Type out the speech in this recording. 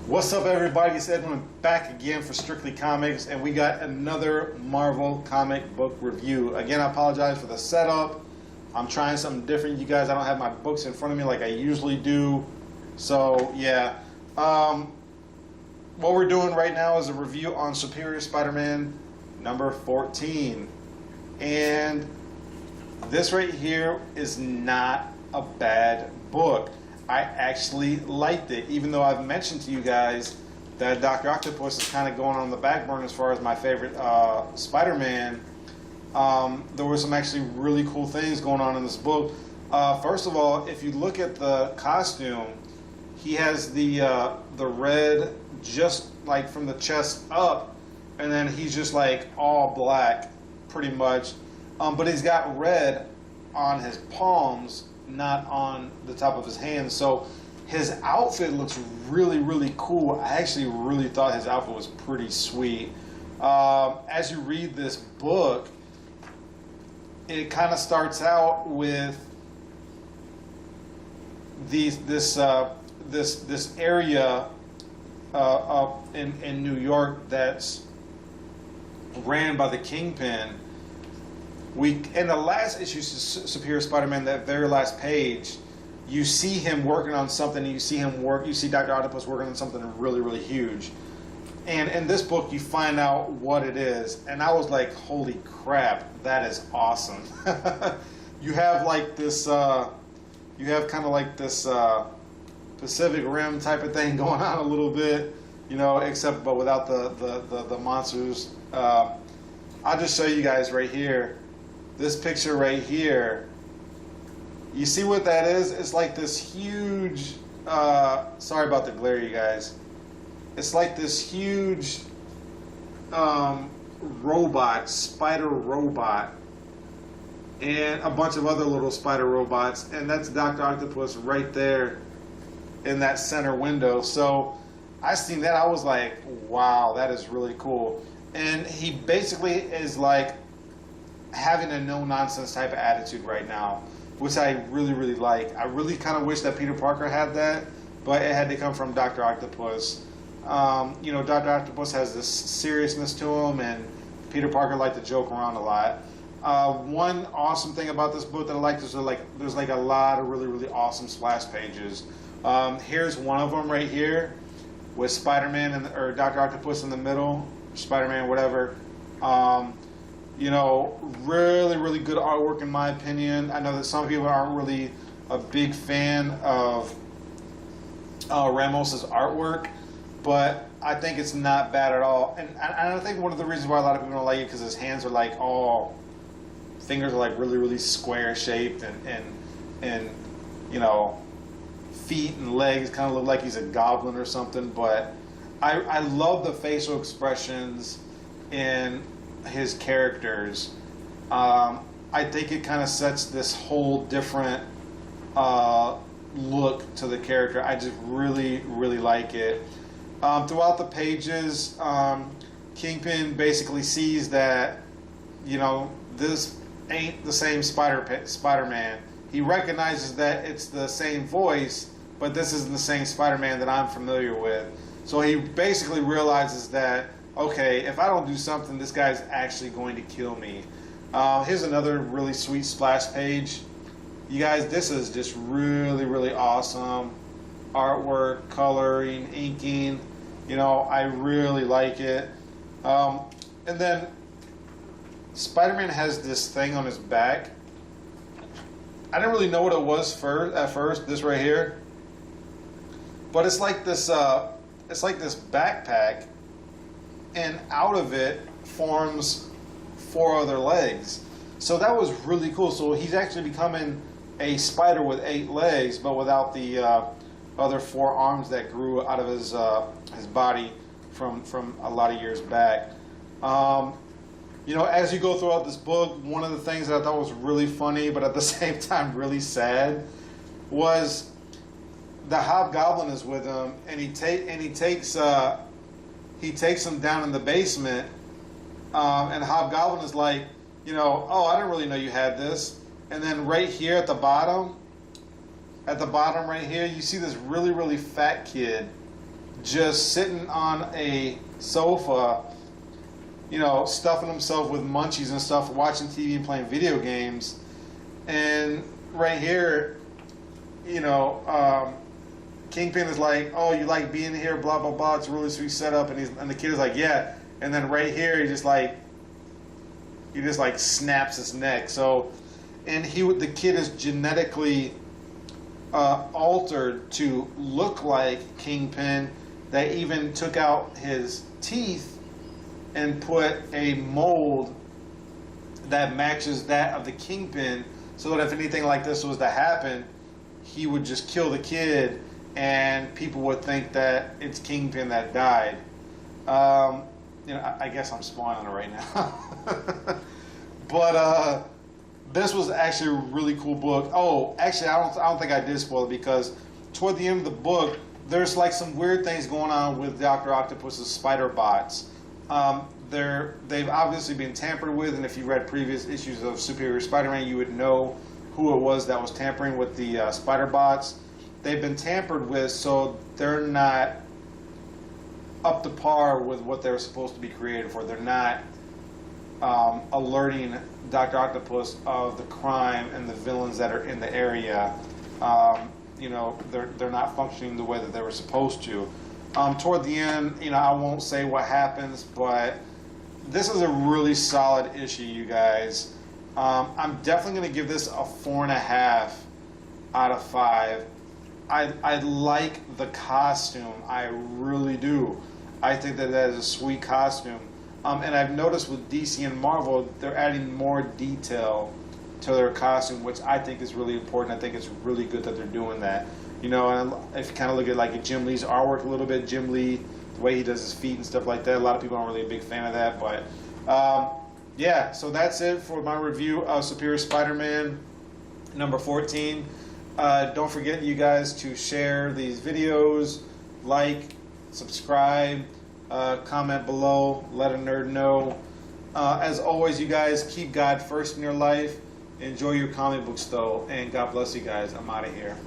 What's up, everybody? It's Edwin back again for Strictly Comics, and we got another Marvel comic book review. Again, I apologize for the setup. I'm trying something different, you guys. I don't have my books in front of me like I usually do. So, yeah. What we're doing right now is a review on Superior Spiderman number 14. And this right here is not a bad book. I actually liked it, even though I've mentioned to you guys that Doctor Octopus is kind of going on the back burner as far as my favorite Spider-Man. There were some actually really cool things going on in this book. First of all, if you look at the costume, he has the red just like from the chest up, and then he's just like all black, pretty much. But he's got red on his palms, not on the top of his hands. So his outfit looks really, really cool. I actually really thought his outfit was pretty sweet. As you read this book, it kind of starts out with this area up in New York that's ran by the Kingpin. In the last issue of Superior Spider-Man, that very last page, you see him working on something. You see Doctor Octopus working on something really, really huge. And in this book, you find out what it is. And I was like, holy crap, that is awesome. You have like this, you have kind of like this Pacific Rim type of thing going on a little bit, you know, but without the monsters. I'll just show you guys right here. This picture right here, you see what that is? It's like this huge, sorry about the glare, you guys. It's like this huge robot, spider robot, and a bunch of other little spider robots, and that's Doctor Octopus right there in that center window. So I seen that, I was like, wow, that is really cool. And he basically is like having a no-nonsense type of attitude right now, which I really, really like. I really kind of wish that Peter Parker had that, but it had to come from Doctor Octopus. You know, Doctor Octopus has this seriousness to him, and Peter Parker liked to joke around a lot. One awesome thing about this book that I like is there's like a lot of really, really awesome splash pages. Here's one of them right here with Spider-Man or Doctor Octopus in the middle, Spider-Man, whatever. You know, really, really good artwork in my opinion. I know that some people aren't really a big fan of Ramos's artwork, but I think it's not bad at all. And I think one of the reasons why a lot of people don't like it because his hands are like fingers are like really, really square shaped, and you know, feet and legs kind of look like he's a goblin or something. But I love the facial expressions in his characters. I think it kind of sets this whole different look to the character. I just really, really like it. Throughout the pages, Kingpin basically sees that, you know, this ain't the same Spider-Man. He recognizes that it's the same voice, but this isn't the same Spider-Man that I'm familiar with. So he basically realizes that, okay, if I don't do something, this guy's actually going to kill me. Here's another really sweet splash page. You guys, this is just really, really awesome. Artwork, coloring, inking. You know, I really like it. And then Spider-Man has this thing on his back. I didn't really know what it was at first, this right here. But it's like this backpack, and out of it forms 4 other legs. So that was really cool. So he's actually becoming a spider with 8 legs, but without the other 4 arms that grew out of his body from a lot of years back. You know, as you go throughout this book, one of the things that I thought was really funny, but at the same time really sad, was the Hobgoblin is with him, and he takes him down in the basement, and Hobgoblin is like, you know, oh, I didn't really know you had this. And then right here at the bottom right here, you see this really, really fat kid just sitting on a sofa, you know, stuffing himself with munchies and stuff, watching TV and playing video games. And right here, you know, Kingpin is like, "Oh, you like being here? Blah blah blah. It's a really sweet setup." And the kid is like, "Yeah." And then right here, he just like snaps his neck. So, and the kid is genetically altered to look like Kingpin. They even took out his teeth and put a mold that matches that of the Kingpin, so that if anything like this was to happen, he would just kill the kid and people would think that it's Kingpin that died. You know, I guess I'm spoiling it right now. But this was actually a really cool book. Oh, actually, I don't think I did spoil it, because toward the end of the book, there's like some weird things going on with Doctor Octopus's spider bots. They've obviously been tampered with, and if you read previous issues of Superior Spider-Man, you would know who it was that was tampering with the spider bots. They've been tampered with, so they're not up to par with what they were supposed to be created for. They're not alerting Dr. Octopus of the crime and the villains that are in the area. You know, they're not functioning the way that they were supposed to. Toward the end, you know, I won't say what happens, but this is a really solid issue, you guys. I'm definitely going to give this a 4.5 out of 5. I like the costume. I really do. I think that is a sweet costume. And I've noticed with DC and Marvel, they're adding more detail to their costume, which I think is really important. I think it's really good that they're doing that. You know, and if you kind of look at like Jim Lee's artwork a little bit, Jim Lee, the way he does his feet and stuff like that, a lot of people aren't really a big fan of that. But yeah, so that's it for my review of Superior Spider-Man number 14. Don't forget, you guys, to share these videos, like, subscribe, comment below, let a nerd know. As always, you guys, keep God first in your life. Enjoy your comic books, though, and God bless you guys. I'm out of here.